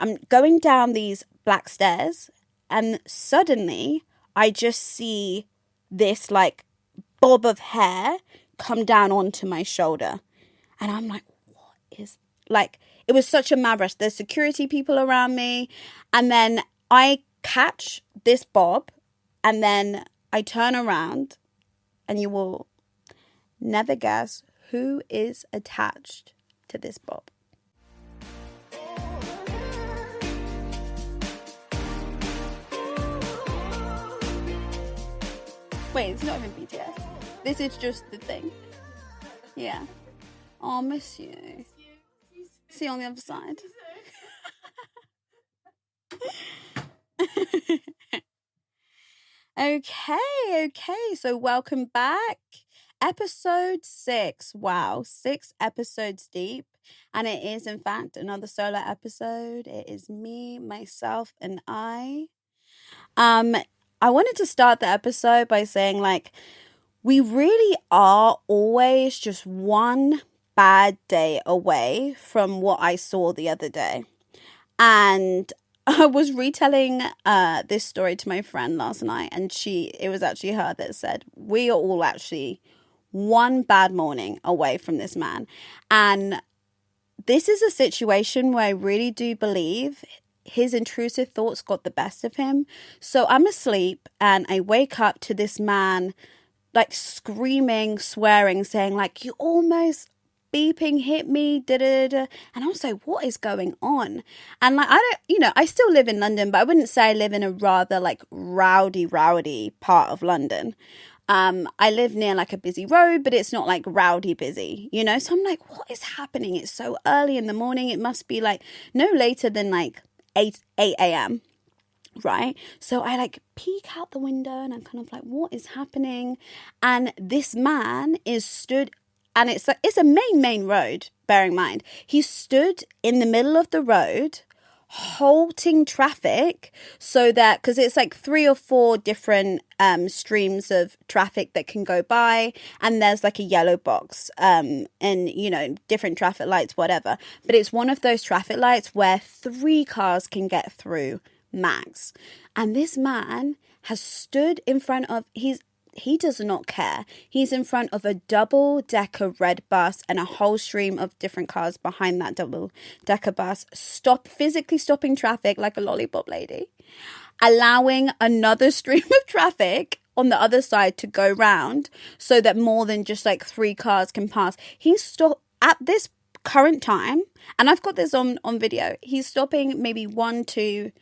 I'm going down these black stairs, and suddenly I just see this like bob of hair come down onto my shoulder. And I'm like, what is, like, it was such a mad rush. There's security people around me. And then I catch this bob, and then I turn around, and you will never guess who is attached to this bob. Wait, it's not even BTS. This is just the thing. Yeah. Oh, I miss you. See you on the other side. Okay. So welcome back. Episode 6. Wow, 6 episodes deep. And it is, in fact, another solo episode. It is me, myself, and I. I wanted to start the episode by saying, like, we really are always just one bad day away from what I saw the other day. And I was retelling this story to my friend last night, and it was actually her that said, we are all actually one bad morning away from this man. And this is a situation where I really do believe his intrusive thoughts got the best of him. So I'm asleep, and I wake up to this man like screaming, swearing, saying like, you almost beeping hit me, da-da-da-da. And I was like, what is going on? And like, I still live in London, but I wouldn't say I live in a rather like rowdy part of London. I live near like a busy road, but it's not like rowdy busy, you know? So I'm like, what is happening? It's so early in the morning. It must be like no later than like 8 a.m. Right? So I like peek out the window, and I'm kind of like, what is happening? And this man is stood, and it's a main road, bear in mind. He stood in the middle of the road, halting traffic, so that, because it's like 3 or 4 different streams of traffic that can go by, and there's like a yellow box and different traffic lights, whatever, but it's one of those traffic lights where 3 cars can get through max. And this man has stood in front of, he does not care. He's in front of a double-decker red bus and a whole stream of different cars behind that double-decker bus, physically stopping traffic like a lollipop lady, allowing another stream of traffic on the other side to go round so that more than just like 3 cars can pass. He's stopped at this current time, and I've got this on video. He's stopping maybe 1, 2,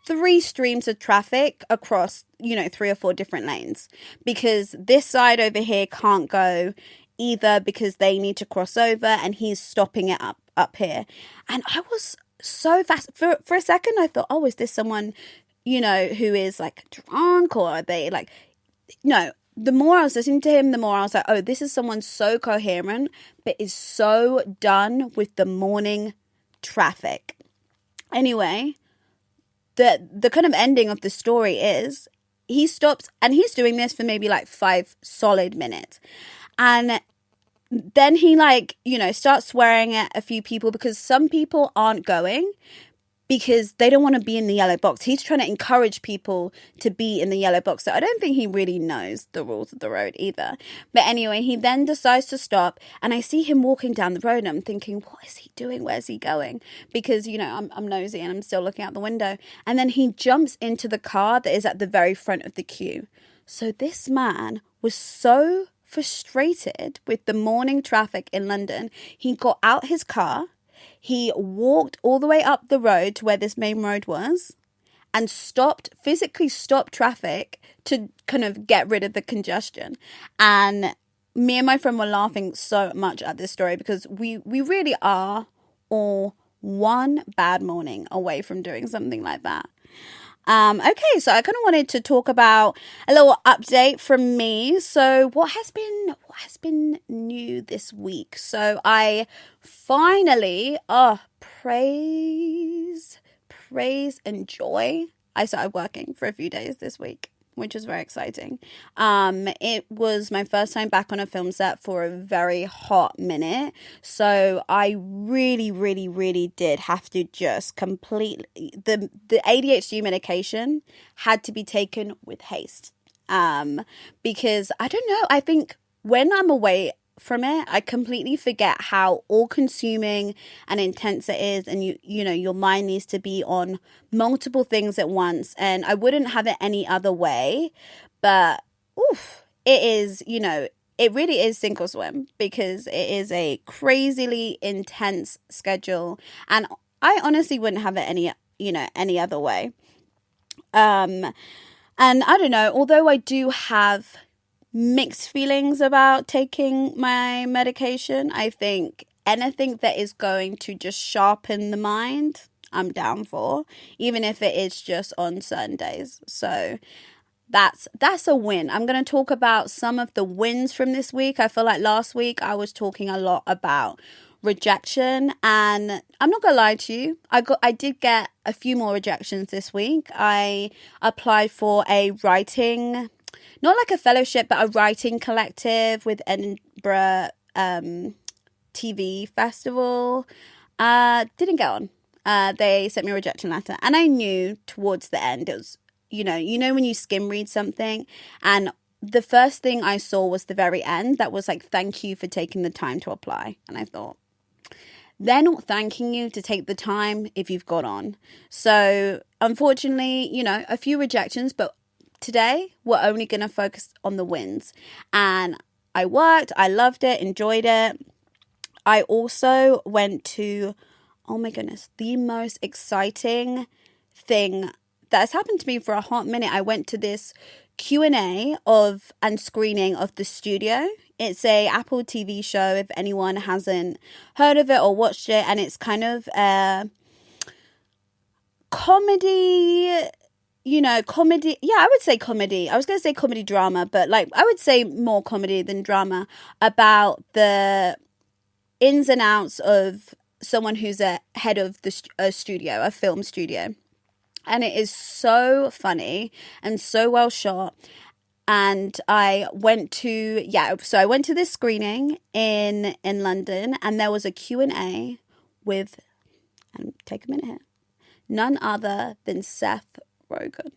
3 streams of traffic across, 3 or 4 different lanes, because this side over here can't go either because they need to cross over, and he's stopping it up here. And I was so fast for a second. I thought, oh, is this someone, who is like drunk, or are they like, no. The more I was listening to him, the more I was like, oh, this is someone so coherent, but is so done with the morning traffic. Anyway, the kind of ending of the story is he stops, and he's doing this for maybe like 5 solid minutes. And then he starts swearing at a few people, because some people aren't going because they don't want to be in the yellow box. He's trying to encourage people to be in the yellow box. So I don't think he really knows the rules of the road either. But anyway, he then decides to stop, and I see him walking down the road, and I'm thinking, what is he doing? Where's he going? Because, I'm nosy, and I'm still looking out the window. And then he jumps into the car that is at the very front of the queue. So this man was so frustrated with the morning traffic in London, he got out his car. He walked all the way up the road to where this main road was, and physically stopped traffic to kind of get rid of the congestion. And me and my friend were laughing so much at this story, because we really are all one bad morning away from doing something like that. Okay, so I kind of wanted to talk about a little update from me. So what has been new this week? So I finally, praise and joy, I started working for a few days this week. which was very exciting. It was my first time back on a film set for a very hot minute. So I really, really, really did have to just completely... The ADHD medication had to be taken with haste. Because, I don't know, I think when I'm away from it, I completely forget how all-consuming and intense it is, and you know your mind needs to be on multiple things at once, and I wouldn't have it any other way. But it is, you know, it really is sink or swim, because it is a crazily intense schedule, and I honestly wouldn't have it any other way. And I don't know, although I do have mixed feelings about taking my medication, I think anything that is going to just sharpen the mind, I'm down for, even if it is just on certain days. So that's a win. I'm going to talk about some of the wins from this week. I feel like last week I was talking a lot about rejection, and I'm not gonna lie to you, I did get a few more rejections this week. I applied for a writing, not like a fellowship, but a writing collective with Edinburgh TV Festival. Didn't get on. They sent me a rejection letter, and I knew towards the end, it was, you know when you skim read something, and the first thing I saw was the very end that was like, thank you for taking the time to apply. And I thought, they're not thanking you to take the time if you've got on. So unfortunately, you know, a few rejections, but today we're only going to focus on the wins. And I worked, I loved it, enjoyed it. I also went to, oh my goodness, the most exciting thing that has happened to me for a hot minute. I went to this Q&A and screening of The Studio. It's a Apple TV show, if anyone hasn't heard of it or watched it, and it's kind of a comedy, comedy. Yeah, I would say comedy. I was going to say comedy drama, but like I would say more comedy than drama, about the ins and outs of someone who's a head of a studio, a film studio. And it is so funny and so well shot. And I went to this screening in London, and there was a Q&A with, and take a minute here, none other than Seth Rogen.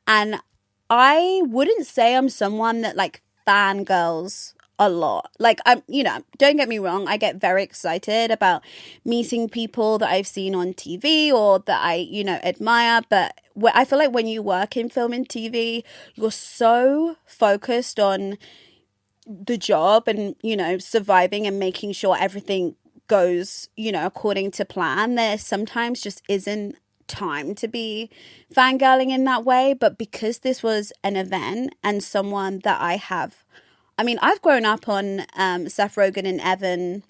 And I wouldn't say I'm someone that like fangirls a lot. Like, don't get me wrong, I get very excited about meeting people that I've seen on TV or that I, admire. But I feel like when you work in film and TV, you're so focused on the job and, surviving and making sure everything goes, according to plan. There sometimes just isn't time to be fangirling in that way. But because this was an event and someone that I've grown up on Seth Rogen and Evan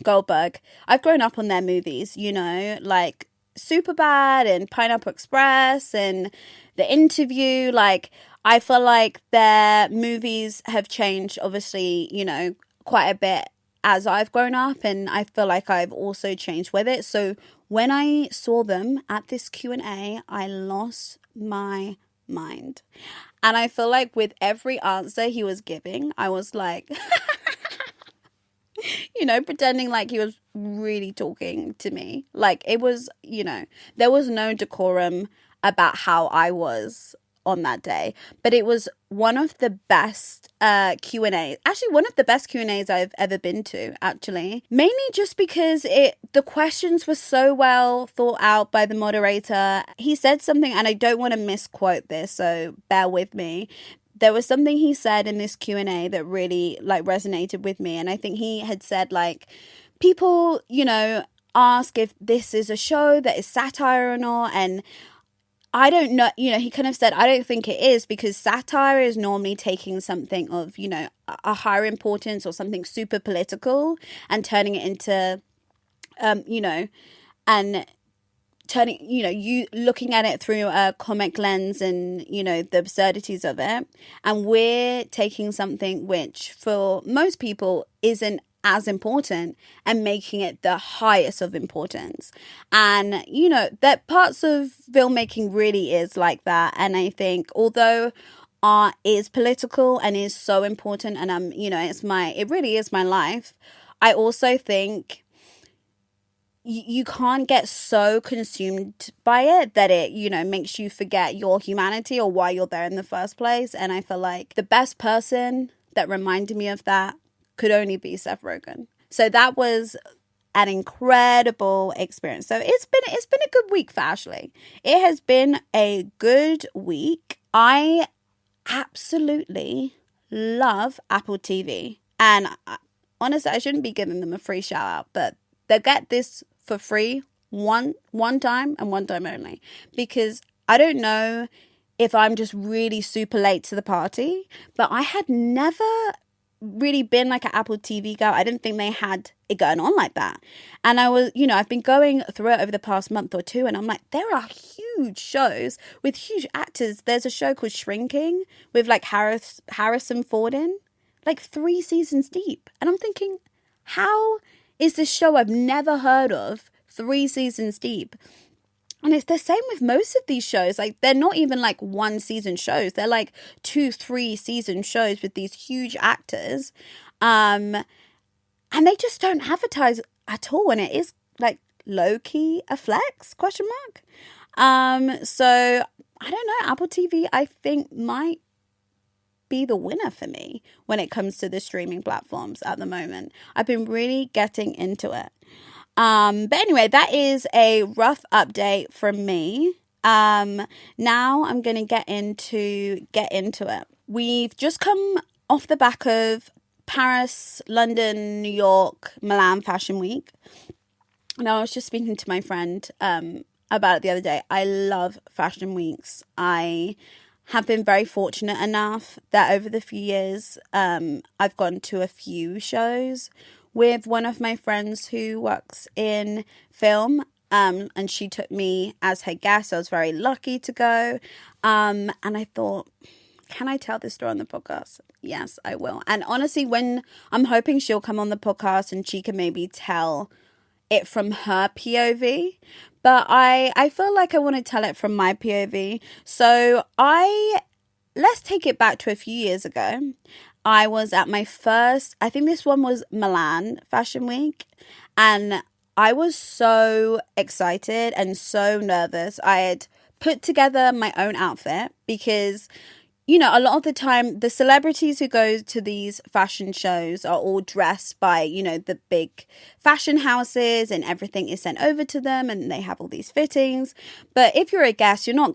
Goldberg. I've grown up on their movies, like Superbad and Pineapple Express and The Interview. Like, I feel like their movies have changed, obviously, quite a bit as I've grown up. And I feel like I've also changed with it. So when I saw them at this Q&A, I lost my mind. And I feel like with every answer he was giving, I was like, pretending like he was really talking to me. Like, it was, there was no decorum about how I was on that day. But it was one of the best Q&As. Actually, one of the best Q&As I've ever been to, actually. Mainly just because the questions were so well thought out by the moderator. He said something, and I don't want to misquote this, so bear with me. There was something he said in this Q&A that really resonated with me. And I think he had said people, ask if this is a show that is satire or not. And I don't know, he kind of said, I don't think it is, because satire is normally taking something of, a higher importance or something super political and turning it into, and turning, you looking at it through a comic lens and, the absurdities of it. And we're taking something which for most people isn't as important and making it the highest of importance. And, you know, that parts of filmmaking really is like that. And I think although art is political and is so important, and you know, it really is my life, I also think you can't get so consumed by it that it, you know, makes you forget your humanity or why you're there in the first place. And I feel like the best person that reminded me of that could only be Seth Rogen. So that was an incredible experience. So it's been a good week for Ashley. It has been a good week. I absolutely love Apple TV. And honestly, I shouldn't be giving them a free shout out, but they get this for free one time and one time only, because I don't know if I'm just really super late to the party, but I had never really been like an Apple TV girl. I didn't think they had it going on like that. And I was, you know, I've been going through it over the past month or two, and I'm like, there are huge shows with huge actors. There's a show called Shrinking with like Harrison Ford in, like 3 seasons deep. And I'm thinking, how is this show I've never heard of 3 seasons deep? And it's the same with most of these shows. Like, they're not even like 1 season shows. They're like 2-3 season shows with these huge actors. And they just don't advertise at all. And it is like low-key a flex, ? So I don't know. Apple TV, I think, might be the winner for me when it comes to the streaming platforms at the moment. I've been really getting into it. But anyway, that is a rough update from me. Now I'm going to get into it. We've just come off the back of Paris, London, New York, Milan Fashion Week. And I was just speaking to my friend about it the other day. I love fashion weeks. I have been very fortunate enough that over the few years, I've gone to a few shows with one of my friends who works in film, and she took me as her guest. I was very lucky to go, and I thought, can I tell this story on the podcast? Yes, I will. And honestly, when I'm hoping she'll come on the podcast and she can maybe tell it from her POV, but I feel like I want to tell it from my POV. So let's take it back to a few years ago. I was at my first, I think this one was Milan Fashion Week, and I was so excited and so nervous. I had put together my own outfit because, you know, a lot of the time the celebrities who go to these fashion shows are all dressed by, you know, the big fashion houses, and everything is sent over to them and they have all these fittings. But if you're a guest, you're not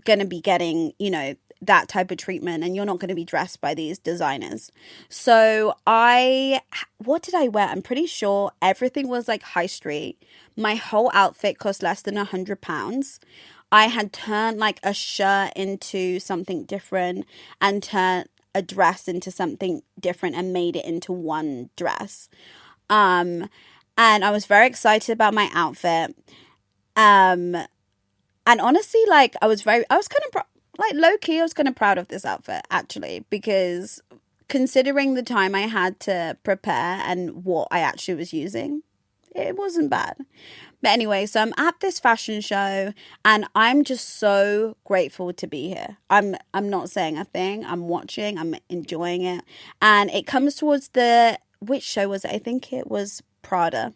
going to be getting, you know, that type of treatment, and you're not going to be dressed by these designers. So what did I wear? I'm pretty sure everything was like high street. My whole outfit cost less than £100. I had turned like a shirt into something different and turned a dress into something different and made it into one dress. And I was very excited about my outfit. And honestly, like I was kind of like low key, I was kind of proud of this outfit actually, because considering the time I had to prepare and what I actually was using, it wasn't bad. But anyway, so I'm at this fashion show and I'm just so grateful to be here. I'm not saying a thing. I'm watching, I'm enjoying it. And it comes towards which show was it? I think it was Prada.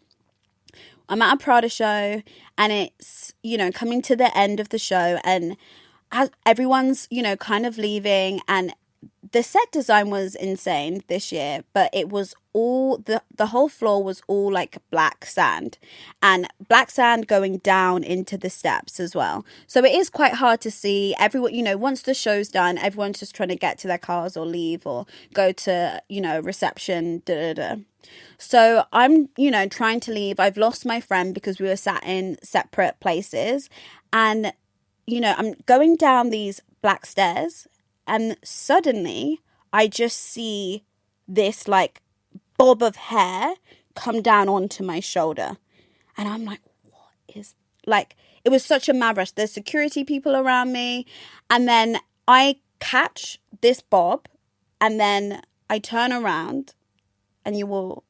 I'm at a Prada show and it's, you know, coming to the end of the show, and as everyone's, you know, kind of leaving, and the set design was insane this year, but it was all, the whole floor was all like black sand, and black sand going down into the steps as well. So it is quite hard to see. Everyone, you know, once the show's done, everyone's just trying to get to their cars or leave or go to, you know, reception, So I'm, you know, trying to leave. I've lost my friend because we were sat in separate places, and you know, I'm going down these black stairs, and suddenly I just see this like bob of hair come down onto my shoulder. And I'm like, what is, like, it was such a mad rush. There's security people around me. And then I catch this bob, and then I turn around, and you will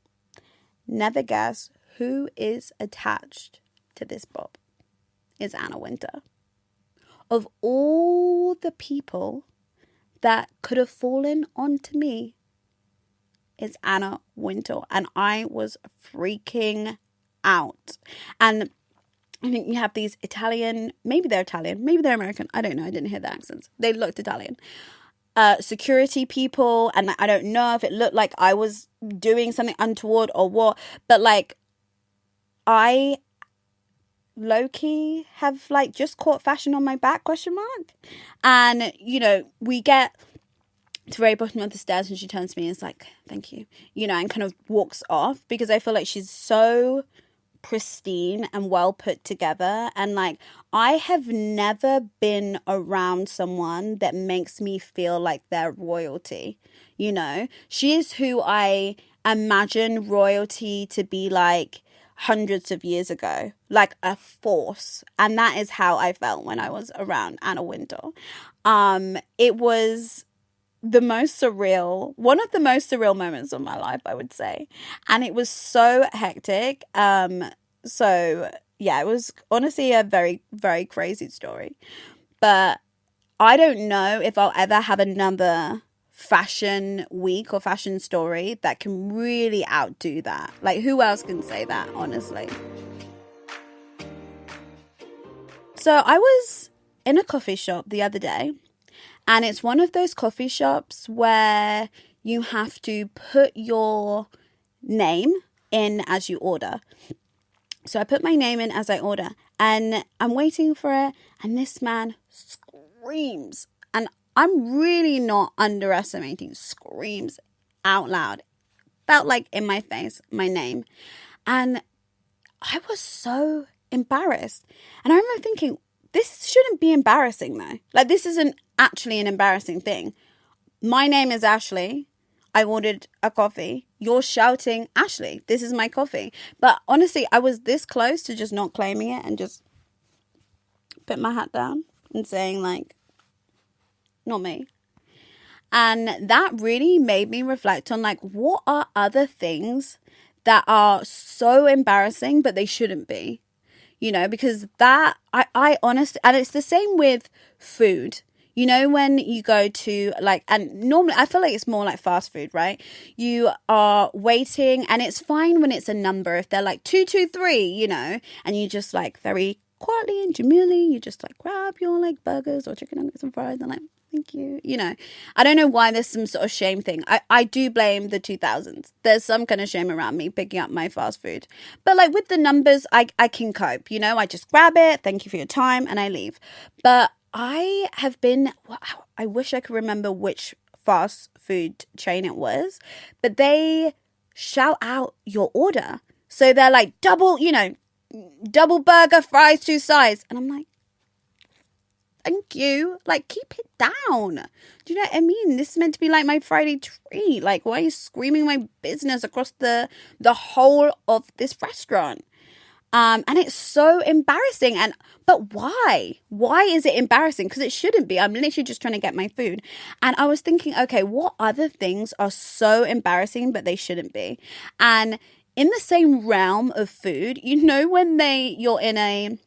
never guess who is attached to this bob. It's Anna Wintour. Of all the people that could have fallen onto me, it's Anna Wintour. And I was freaking out. And I think you have these Italian, maybe they're American. I don't know. I didn't hear the accents. They looked Italian. Security people. And I don't know if it looked like I was doing something untoward or what. But like, I low-key have like just caught fashion on my back, ? And, you know, we get to the very bottom of the stairs and she turns to me and is like, thank you, you know, and kind of walks off because I feel like she's so pristine and well put together. And like, I have never been around someone that makes me feel like they're royalty. You know, she is who I imagine royalty to be like hundreds of years ago, like a force. And that is how I felt when I was around Anna Wintour. It was one of the most surreal moments of my life, I would say. And it was so hectic. So yeah, it was honestly a very, very crazy story. But I don't know if I'll ever have another fashion week or fashion story that can really outdo that. Like, who else can say that, honestly? So I was in a coffee shop the other day, and it's one of those coffee shops where you have to put your name in as you order. So I put my name in as I order, and I'm waiting for it, and this man screams, and I'm really not underestimating, screams out loud, felt like in my face, my name. And I was so embarrassed. And I remember thinking, this shouldn't be embarrassing though. Like, this isn't actually an embarrassing thing. My name is Ashley. I ordered a coffee. You're shouting, Ashley, this is my coffee. But honestly, I was this close to just not claiming it and just put my hat down and saying like, not me. And that really made me reflect on like, what are other things that are so embarrassing but they shouldn't be, you know? Because that I honestly, and it's the same with food, you know, when you go to like, and normally I feel like it's more like fast food, right? You are waiting, and it's fine when it's a number if they're like 223, you know, and you just like very quietly and demurely you just like grab your like burgers or chicken nuggets and fries and like, thank you. You know, I don't know why there's some sort of shame thing. I do blame the 2000s. There's some kind of shame around me picking up my fast food. But like with the numbers, I can cope. You know, I just grab it. Thank you for your time. And I leave. But I have been, I wish I could remember which fast food chain it was. But they shout out your order. So they're like double, you know, double burger, fries, 2 sides. And I'm like, thank you. Like, keep it down. Do you know what I mean? This is meant to be like my Friday treat. Like, why are you screaming my business across the whole of this restaurant? And it's so embarrassing. But why? Why is it embarrassing? Because it shouldn't be. I'm literally just trying to get my food. And I was thinking, okay, what other things are so embarrassing but they shouldn't be? And in the same realm of food, you know, when you're in a,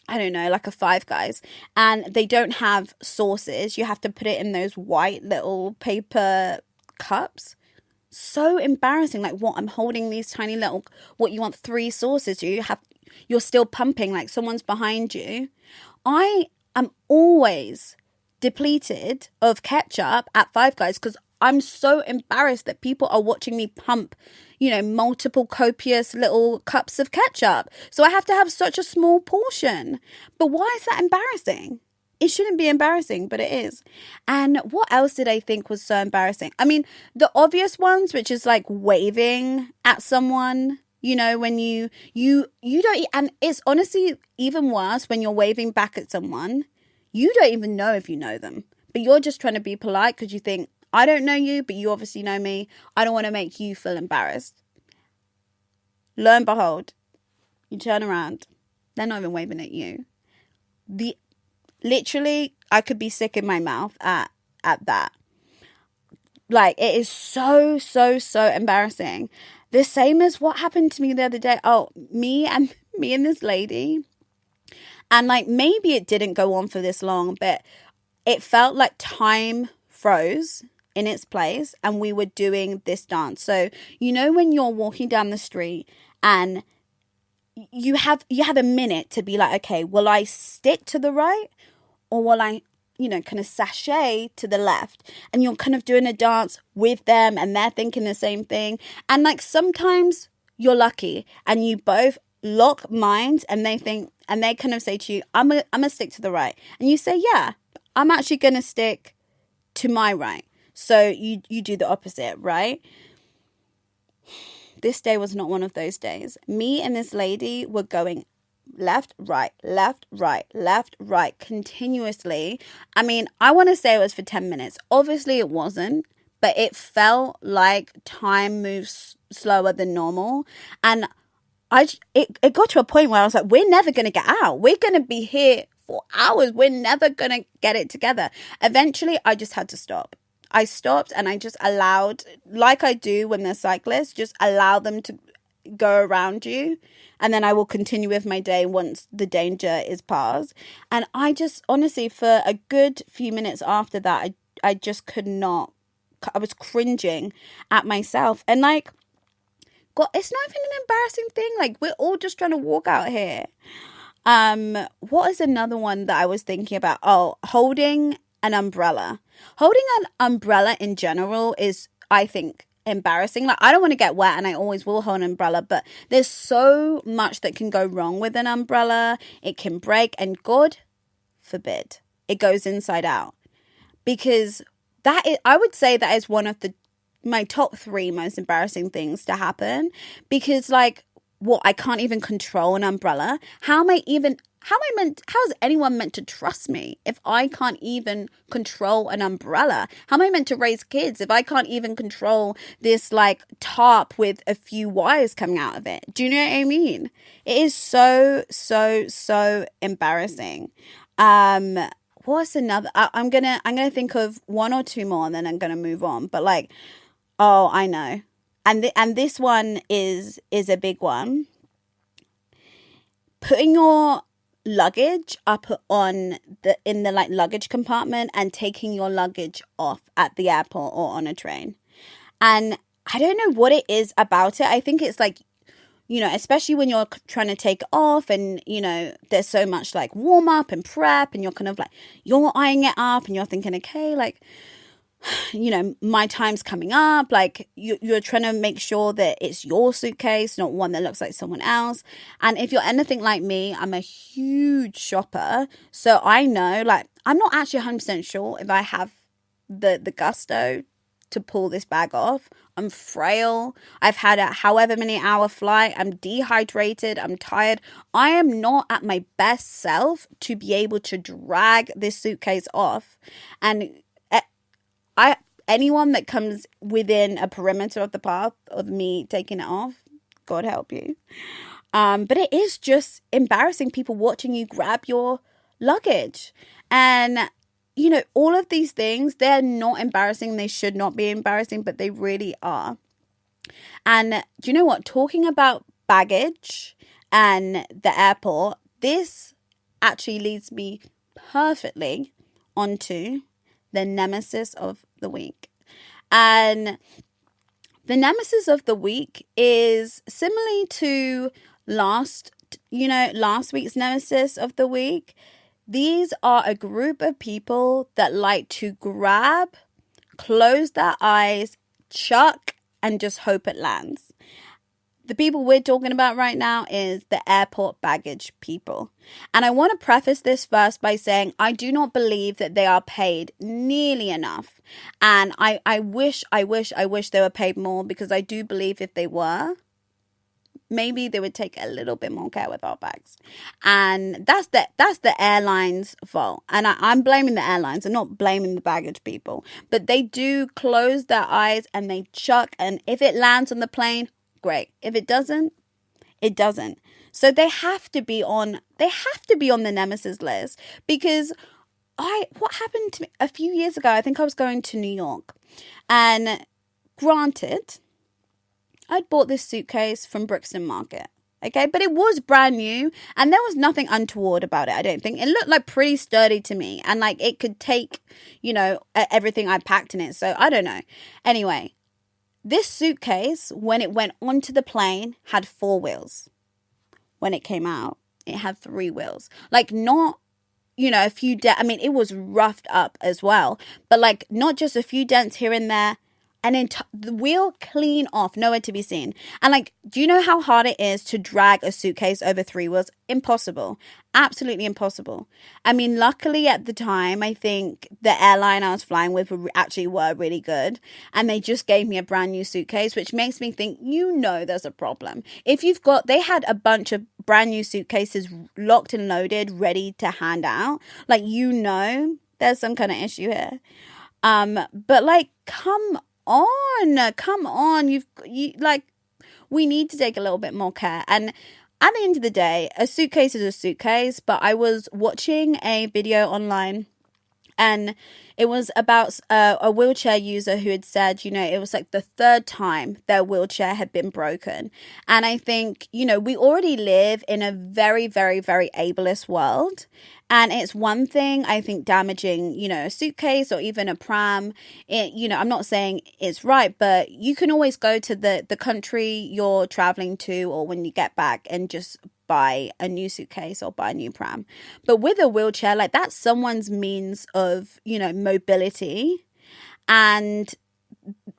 I don't know, like a Five Guys, and they don't have sauces, you have to put it in those white little paper cups. So embarrassing. Like, what? I'm holding these tiny little, what, you want 3 sauces? You're still pumping like someone's behind you. I am always depleted of ketchup at Five Guys because I'm so embarrassed that people are watching me pump, you know, multiple copious little cups of ketchup. So I have to have such a small portion. But why is that embarrassing? It shouldn't be embarrassing, but it is. And what else did I think was so embarrassing? I mean, the obvious ones, which is like waving at someone, you know, when you don't, and it's honestly even worse when you're waving back at someone. You don't even know if you know them, but you're just trying to be polite because you think, I don't know you, but you obviously know me. I don't want to make you feel embarrassed. Lo and behold, you turn around. They're not even waving at you. Literally, I could be sick in my mouth at that. Like, it is so, so, so embarrassing. The same as what happened to me the other day. Oh, me and this lady. And like, maybe it didn't go on for this long, but it felt like time froze in its place and we were doing this dance. So, you know, when you're walking down the street and you have a minute to be like, okay, will I stick to the right or will I, you know, kind of sashay to the left? And you're kind of doing a dance with them and they're thinking the same thing. And like, sometimes you're lucky and you both lock minds and they think, and they kind of say to you, I'm gonna stick to the right. And you say, yeah, I'm actually going to stick to my right. So you do the opposite, right? This day was not one of those days. Me and this lady were going left, right, left, right, left, right, continuously. I mean, I want to say it was for 10 minutes. Obviously it wasn't, but it felt like time moves slower than normal. And it got to a point where I was like, we're never going to get out. We're going to be here for hours. We're never going to get it together. Eventually, I just had to stop. I stopped and I just allowed, like I do when they're cyclists, just allow them to go around you. And then I will continue with my day once the danger is past. And I just, honestly, for a good few minutes after that, I just could not. I was cringing at myself. And like, God, it's not even an embarrassing thing. Like, we're all just trying to walk out here. What is another one that I was thinking about? Oh, holding an umbrella. Holding an umbrella in general is, I think, embarrassing. Like, I don't want to get wet and I always will hold an umbrella, but there's so much that can go wrong with an umbrella. It can break, and God forbid it goes inside out. Because that is, I would say that is one of my top 3 most embarrassing things to happen. Because like, what, I can't even control an umbrella? How is anyone meant to trust me if I can't even control an umbrella? How am I meant to raise kids if I can't even control this like tarp with a few wires coming out of it? Do you know what I mean? It is so, so, so embarrassing. What's another? I'm gonna think of 1 or 2 more and then I'm gonna move on. But like, oh, I know. And this one is a big one. Putting your luggage up in the like luggage compartment and taking your luggage off at the airport or on a train. And I don't know what it is about it. I think it's like, you know, especially when you're trying to take it off and, you know, there's so much like warm up and prep and you're kind of like, you're eyeing it up and you're thinking, okay, like, you know, my time's coming up. Like, you're trying to make sure that it's your suitcase, not one that looks like someone else. And if you're anything like me, I'm a huge shopper. So I know, like, I'm not actually 100% sure if I have the gusto to pull this bag off. I'm frail. I've had a however many hour flight. I'm dehydrated. I'm tired. I am not at my best self to be able to drag this suitcase off. And anyone that comes within a perimeter of the path of me taking it off, God help you. But it is just embarrassing, people watching you grab your luggage. And, you know, all of these things, they're not embarrassing. They should not be embarrassing, but they really are. And do you know what? Talking about baggage and the airport, this actually leads me perfectly onto the nemesis of the week. And the nemesis of the week is similarly to last week's nemesis of the week. These are a group of people that like to grab, close their eyes, chuck, and just hope it lands. The people we're talking about right now is the airport baggage people. And I want to preface this first by saying I do not believe that they are paid nearly enough. And I wish they were paid more, because I do believe if they were, maybe they would take a little bit more care with our bags. And that's the airline's fault. And I'm blaming the airlines. I'm not blaming the baggage people. But they do close their eyes and they chuck. And if it lands on the plane, great. If it doesn't, it doesn't. So they have to be on the nemesis list. Because what happened to me a few years ago, I think I was going to New York. And granted, I'd bought this suitcase from Brixton Market. Okay, but it was brand new and there was nothing untoward about it, I don't think. It looked like pretty sturdy to me and like it could take, everything I packed in it. So I don't know. Anyway, this suitcase, when it went onto the plane, had 4 wheels. When it came out, it had 3 wheels. Like not, a few it was roughed up as well, but like not just a few dents here and there. And then the wheel clean off, nowhere to be seen. And like, do you know how hard it is to drag a suitcase over 3 wheels? Impossible. Absolutely impossible. I mean, luckily at the time, I think the airline I was flying with were really good. And they just gave me a brand new suitcase, which makes me think, there's a problem. They had a bunch of brand new suitcases locked and loaded, ready to hand out. Like, there's some kind of issue here. But like, come on, we need to take a little bit more care. And at the end of the day, a suitcase is a suitcase. But I was watching a video online and it was about a wheelchair user who had said, it was like the 3rd time their wheelchair had been broken. And I think, we already live in a very, very, very ableist world. And it's one thing, I think, damaging, a suitcase or even a pram. I'm not saying it's right, but you can always go to the country you're traveling to or when you get back and just buy a new suitcase or buy a new pram. But with a wheelchair, like that's someone's means of, mobility. And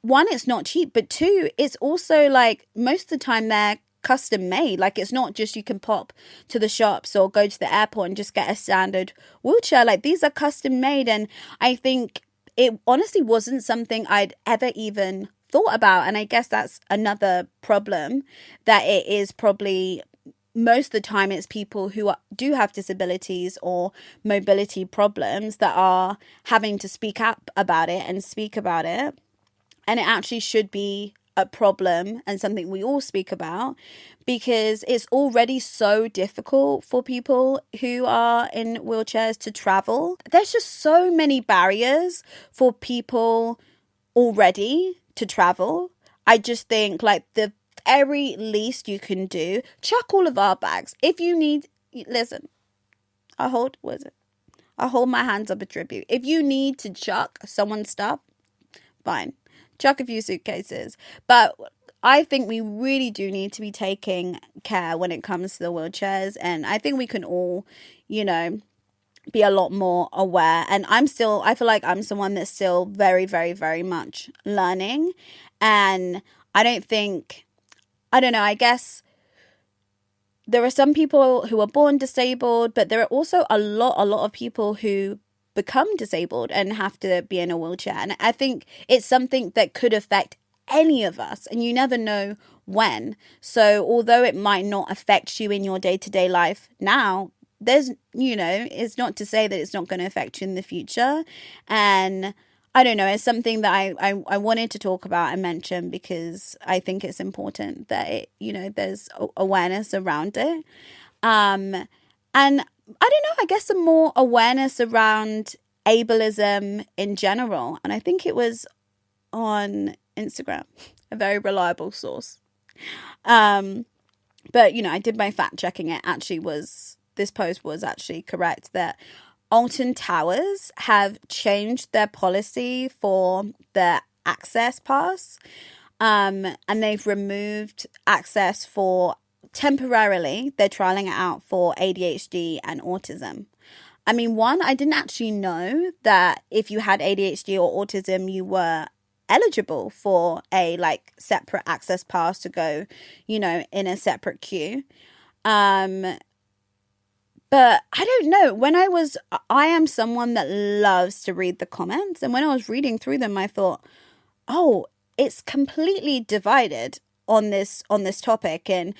1, it's not cheap, but 2, it's also like most of the time they're custom made. Like it's not just you can pop to the shops or go to the airport and just get a standard wheelchair. Like these are custom made. And I think it honestly wasn't something I'd ever even thought about. And I guess that's another problem, that it is probably most of the time it's people who do have disabilities or mobility problems that are having to speak up about it and speak about it. And it actually should be a problem and something we all speak about, because it's already so difficult for people who are in wheelchairs to travel. There's just so many barriers for people already to travel. I just think like the very least you can do, chuck all of our bags. If you need, listen, I hold my hands up a tribute. If you need to chuck someone's stuff, fine. Chuck a few suitcases. But I think we really do need to be taking care when it comes to the wheelchairs. And I think we can all, be a lot more aware. And I feel like I'm someone that's still very, very, very much learning. And I don't know, I guess there are some people who are born disabled, but there are also a lot of people who become disabled and have to be in a wheelchair. And I think it's something that could affect any of us, and you never know when. So although it might not affect you in your day-to-day life now, there's, it's not to say that it's not going to affect you in the future. And I don't know, it's something that I wanted to talk about and mention, because I think it's important that it, there's awareness around it. And I don't know, I guess some more awareness around ableism in general. And I think it was on Instagram, a very reliable source. But, I did my fact checking. This post was actually correct, that Alton Towers have changed their policy for the access pass. And they've removed access for temporarily. They're trialing it out for ADHD and autism. I mean, I didn't actually know that if you had ADHD or autism, you were eligible for a separate access pass to go, in a separate queue. But I don't know, I am someone that loves to read the comments. And when I was reading through them, I thought, oh, it's completely divided on this topic. And,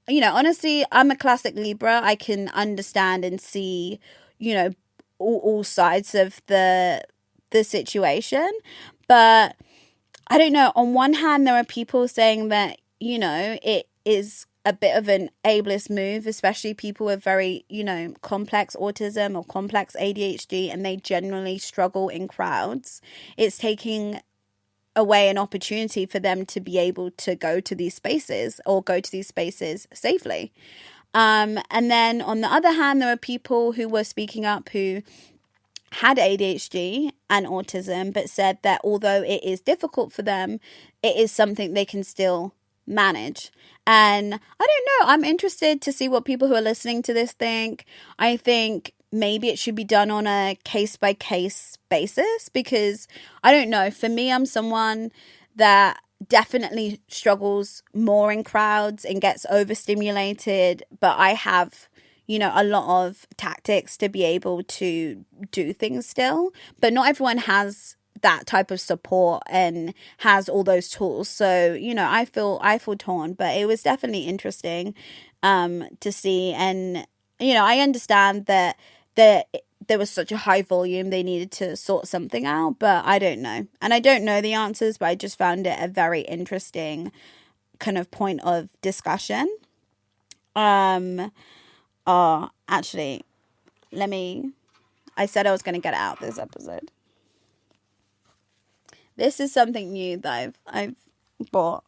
honestly, I'm a classic Libra. I can understand and see, all sides of the situation. But I don't know. On one hand, there are people saying that, it is a bit of an ableist move, especially people with very, complex autism or complex ADHD, and they generally struggle in crowds. It's taking away an opportunity for them to be able to go to these spaces or go to these spaces safely. And then on the other hand, there were people who were speaking up who had ADHD and autism, but said that although it is difficult for them, it is something they can still manage. And I don't know, I'm interested to see what people who are listening to this think. I think maybe it should be done on a case-by-case basis, because I don't know, for me, I'm someone that definitely struggles more in crowds and gets overstimulated, but I have, you know, a lot of tactics to be able to do things still, but not everyone has that type of support and has all those tools. So, you know, I feel torn, but it was definitely interesting to see. And, you know, I understand that there was such a high volume, they needed to sort something out, but I don't know. And I don't know the answers, but I just found it a very interesting kind of point of discussion. Actually, I said I was going to get out this episode. This is something new that I've bought.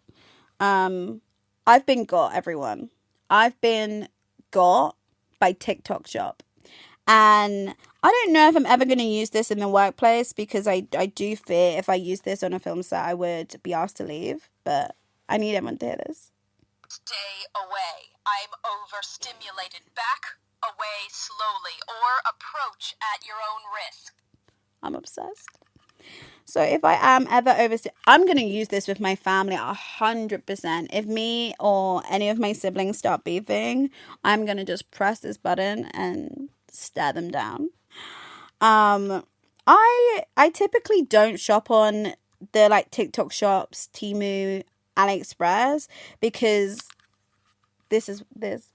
I've been got, everyone. I've been got by TikTok Shop. And I don't know if I'm ever going to use this in the workplace, because I do fear if I use this on a film set, I would be asked to leave. But I need everyone to hear this. Stay away. I'm overstimulated. Back away slowly or approach at your own risk. I'm obsessed. So if I am ever I'm going to use this with my family 100%. If me or any of my siblings start beefing, I'm going to just press this button and stare them down. I typically don't shop on the like TikTok shops, Temu, AliExpress, because this is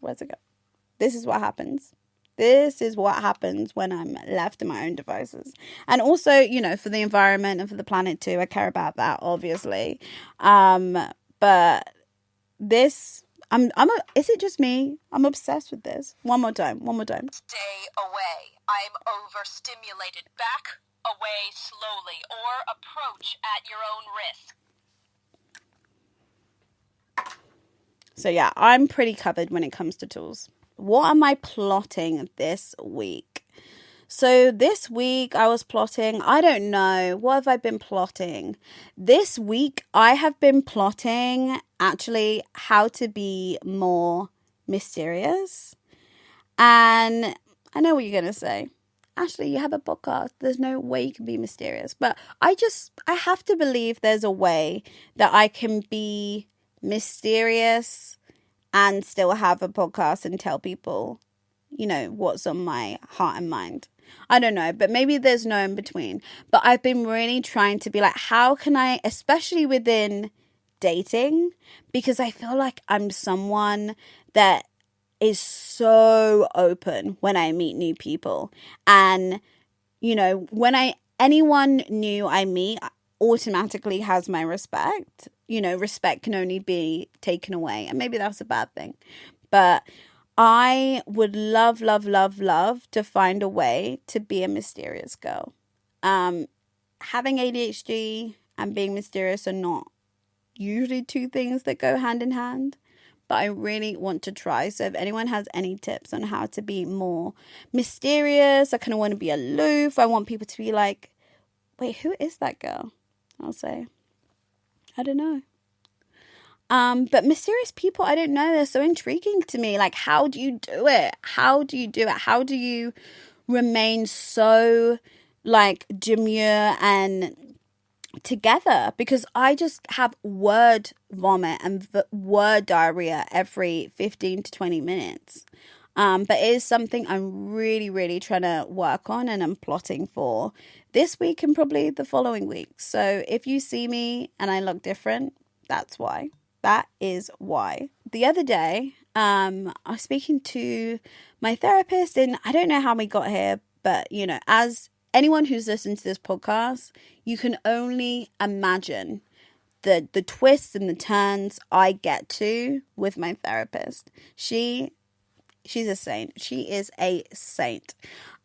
what happens. This is what happens when I'm left to my own devices. And also, you know, for the environment and for the planet too, I care about that, obviously. But this, is it just me? I'm obsessed with this. One more time. Stay away. I'm overstimulated. Back away slowly or approach at your own risk. So yeah, I'm pretty covered when it comes to tools. What am I plotting this week? So this week I was plotting, I don't know, what have I been plotting? This week I have been plotting actually how to be more mysterious. And I know what you're going to say. Ashley, you have a podcast. There's no way you can be mysterious. But I have to believe there's a way that I can be mysterious and still have a podcast and tell people, you know, what's on my heart and mind. I don't know, but maybe there's no in between. But I've been really trying to be like, how can I, especially within dating, because I feel like I'm someone that is so open when I meet new people. And, you know, when anyone new I meet automatically has my respect. You know, respect can only be taken away. And maybe that's a bad thing. But I would love to find a way to be a mysterious girl. Having ADHD and being mysterious are not usually two things that go hand in hand. But I really want to try. So if anyone has any tips on how to be more mysterious, I kind of want to be aloof. I want people to be like, wait, who is that girl? I'll say, I don't know. But mysterious people, I don't know. They're so intriguing to me. Like, how do you do it? How do you remain so, like, demure and together? Because I just have word vomit and word diarrhea every 15 to 20 minutes. But it is something I'm really, really trying to work on, and I'm plotting for this week and probably the following week. So if you see me and I look different, that's why. That is why. The other day, I was speaking to my therapist, and I don't know how we got here, but, you know, as anyone who's listened to this podcast, you can only imagine the twists and the turns I get to with my therapist. She's a saint. She is a saint.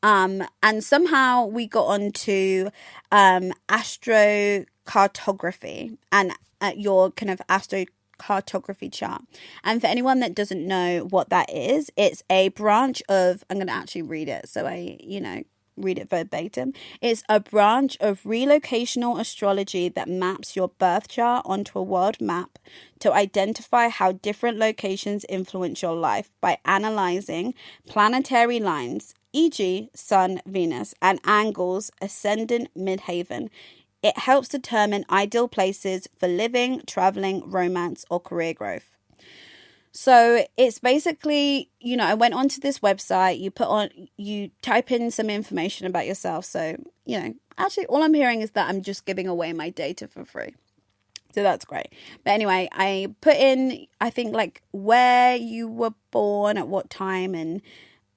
And somehow we got onto astrocartography. astrocartography and your kind of astrocartography chart. And for anyone that doesn't know what that is, it's a branch of, I'm going to actually read it so I, read it verbatim. It's a branch of relocational astrology that maps your birth chart onto a world map to identify how different locations influence your life by analyzing planetary lines, e.g. Sun, Venus, and angles ascendant midheaven. It helps determine ideal places for living, traveling, romance, or career growth. So it's basically, I went onto this website, you type in some information about yourself. So, actually all I'm hearing is that I'm just giving away my data for free. So that's great. But anyway, I put in, I think like where you were born, at what time, and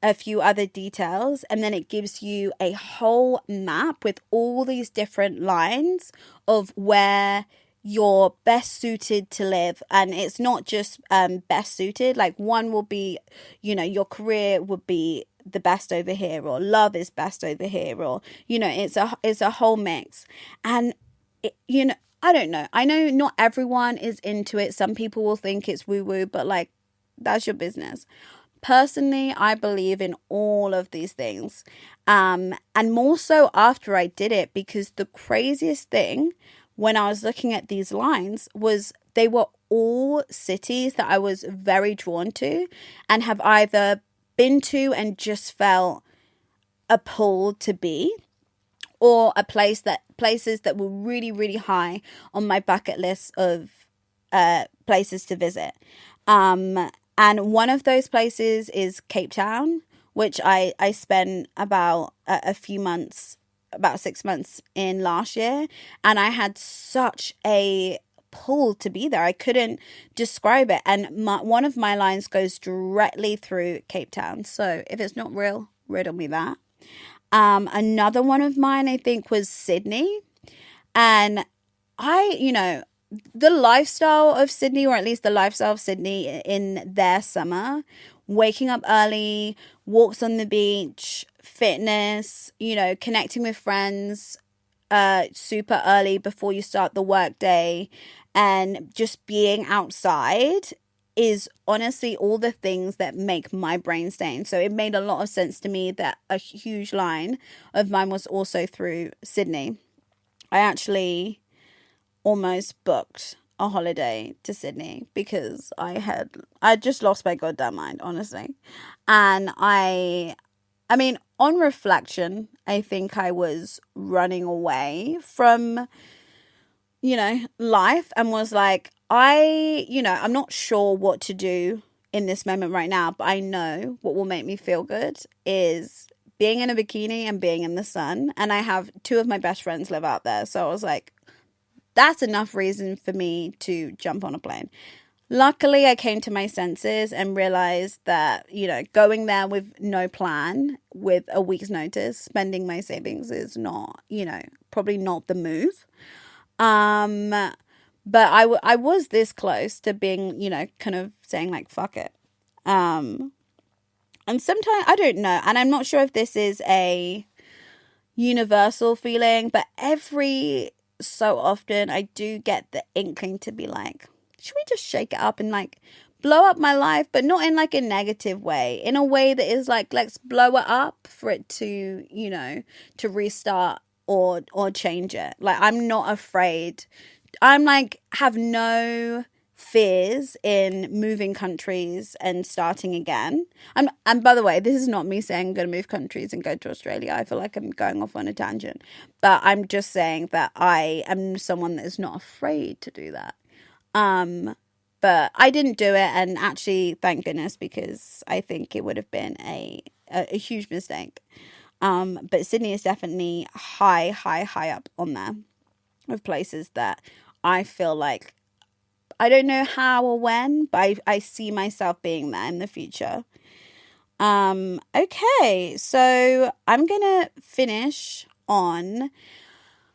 a few other details. And then it gives you a whole map with all these different lines of where you're best suited to live. And it's not just best suited, like one will be, your career would be the best over here, or love is best over here, or it's a whole mix. And I don't know, I know not everyone is into it. Some people will think it's woo woo, but like, that's your business. Personally, I believe in all of these things, and more so after I did it, because the craziest thing when I was looking at these lines was they were all cities that I was very drawn to and have either been to and just felt appalled to be, or places that were really, really high on my bucket list of places to visit. And one of those places is Cape Town, which I spent about a few months, about 6 months in last year. And I had such a pull to be there. I couldn't describe it. And one of my lines goes directly through Cape Town. So if it's not real, riddle me that. Another one of mine, I think, was Sydney. And the lifestyle of Sydney, or at least the lifestyle of Sydney in their summer, waking up early, walks on the beach, fitness, connecting with friends super early before you start the work day, and just being outside is honestly all the things that make my brain sane. So it made a lot of sense to me that a huge line of mine was also through Sydney. I actually almost booked a holiday to Sydney because I just lost my goddamn mind, honestly. And I mean, on reflection, I think I was running away from, life, and was like, I'm not sure what to do in this moment right now, but I know what will make me feel good is being in a bikini and being in the sun. And I have two of my best friends live out there. So I was like, that's enough reason for me to jump on a plane. Luckily, I came to my senses and realized that, going there with no plan, with a week's notice, spending my savings is not, probably not the move. But I was this close to being, kind of saying like, fuck it. And sometimes, I don't know, and I'm not sure if this is a universal feeling, but every so often I do get the inkling to be like, should we just shake it up and like blow up my life, but not in like a negative way, in a way that is like, let's blow it up for it to, to restart or change it. Like, I'm not afraid. I'm like, have no fears in moving countries and starting again. And by the way, this is not me saying I'm going to move countries and go to Australia. I feel like I'm going off on a tangent, but I'm just saying that I am someone that is not afraid to do that. But I didn't do it, and actually, thank goodness, because I think it would have been a huge mistake. But Sydney is definitely high up on there of places that I feel like, I don't know how or when, but I see myself being there in the future. Okay, so I'm gonna finish on,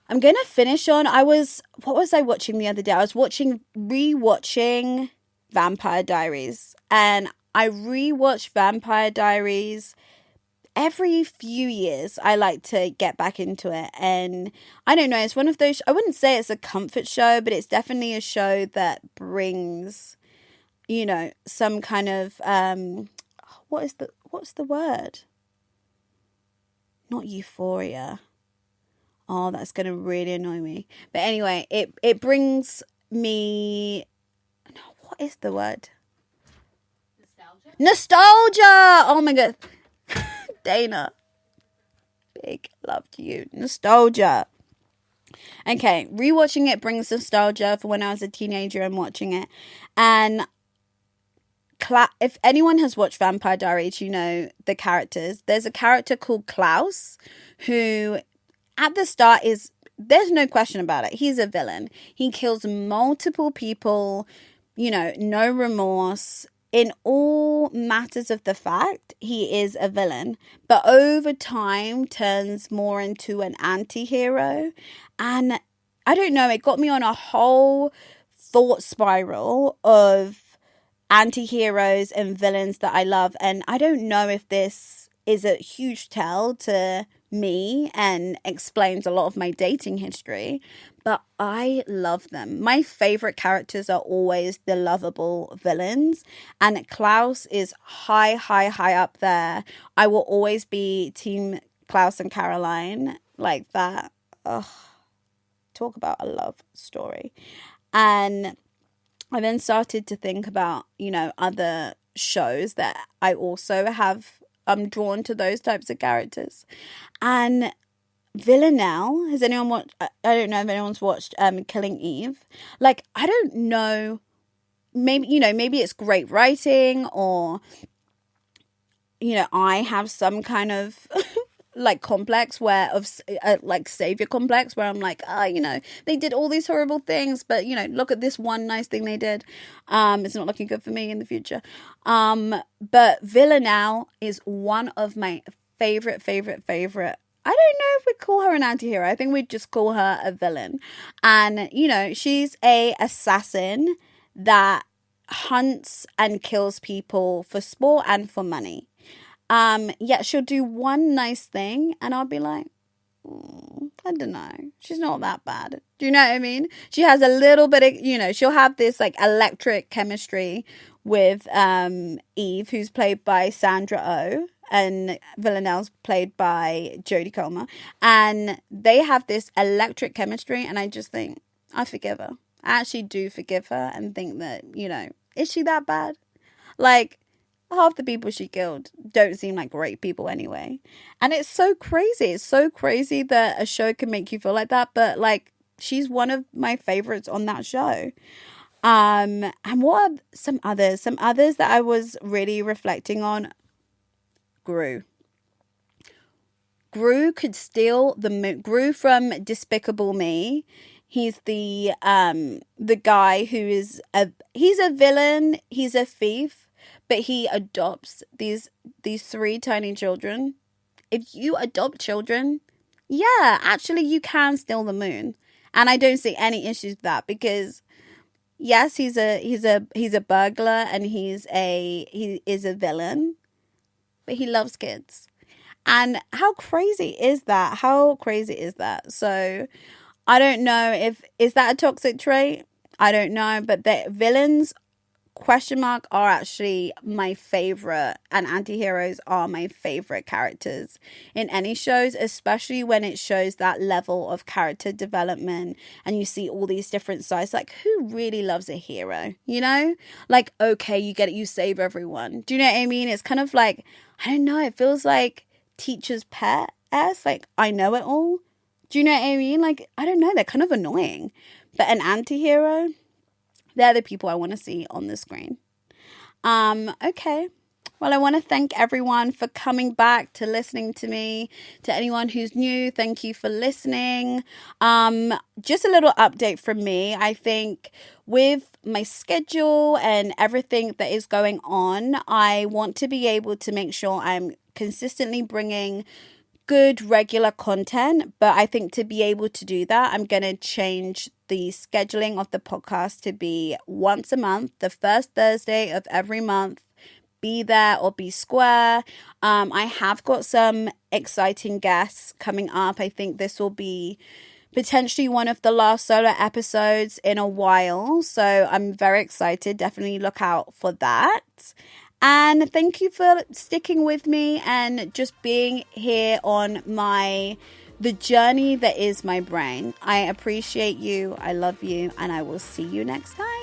what was I watching the other day? I was rewatching Vampire Diaries, and I rewatched Vampire Diaries every few years I like to get back into it. And I don't know, it's one of those, I wouldn't say it's a comfort show, but it's definitely a show that brings, you know, some kind of what's the word? Not euphoria. Oh, that's gonna really annoy me. But anyway, it brings me, no, what is the word? Nostalgia. Oh my god. Dana, big love to you. Nostalgia. Okay, rewatching it brings nostalgia for when I was a teenager and watching it. And if anyone has watched Vampire Diaries, you know the characters. There's a character called Klaus who at the start there's no question about it. He's a villain. He kills multiple people, you know, no remorse. In all matters of the fact, he is a villain. But over time turns more into an anti-hero. And I don't know, it got me on a whole thought spiral of anti-heroes and villains that I love. And I don't know if this is a huge tell to me and explains a lot of my dating history, but I love them. My favorite characters are always the lovable villains, and Klaus is high up there. I will always be team Klaus and Caroline, like that. Ugh, talk about a love story. And I then started to think about, you know, other shows that I also have, I'm drawn to those types of characters. And Villanelle, has anyone watched, I don't know if anyone's watched Killing Eve. Like, I don't know, maybe, you know, maybe it's great writing, or, you know, I have some kind of like complex like savior complex where I'm like, you know, they did all these horrible things, but, you know, look at this one nice thing they did. It's not looking good for me in the future. But Villanelle is one of my favorite. I don't know if we call her an anti-hero. I think we'd just call her a villain. And, you know, she's a assassin that hunts and kills people for sport and for money. Yeah, she'll do one nice thing and I'll be like, I don't know, she's not that bad. Do you know what I mean? She has a little bit of, you know, she'll have this like electric chemistry with Eve, who's played by Sandra Oh, and Villanelle's played by Jodie Comer, and they have this electric chemistry, and I just think I forgive her. I actually do forgive her and think that, you know, is she that bad? Like, half the people she killed don't seem like great people anyway. And it's so crazy. It's so crazy that a show can make you feel like that. But, like, she's one of my favorites on that show. And what are some others? Some others that I was really reflecting on. Gru could steal the moon. Gru from Despicable Me. He's the guy who is he's a villain. He's a thief. But he adopts these 3 tiny children. If you adopt children, yeah, actually you can steal the moon. And I don't see any issues with that, because yes, he's a burglar and he is a villain, but he loves kids. And how crazy is that? So I don't know is that a toxic trait? I don't know, but the villains are actually my favorite, and anti-heroes are my favorite characters in any shows, especially when it shows that level of character development and you see all these different sides. Like, who really loves a hero, you know? Like, okay, you get it, you save everyone. Do you know what I mean? It's kind of like, I don't know, it feels like teacher's pet-esque, like, I know it all. Do you know what I mean? Like, I don't know, they're kind of annoying. But an anti-hero, they're the people I want to see on the screen. Okay. Well, I want to thank everyone for coming back to listening to me. To anyone who's new, thank you for listening. Just a little update from me. I think with my schedule and everything that is going on, I want to be able to make sure I'm consistently bringing good regular content, but I think to be able to do that, I'm going to change the scheduling of the podcast to be once a month, the first Thursday of every month, be there or be square. I have got some exciting guests coming up. I think this will be potentially one of the last solo episodes in a while. So I'm very excited. Definitely look out for that. And thank you for sticking with me and just being here on the journey that is my brain. I appreciate you. I love you. And I will see you next time.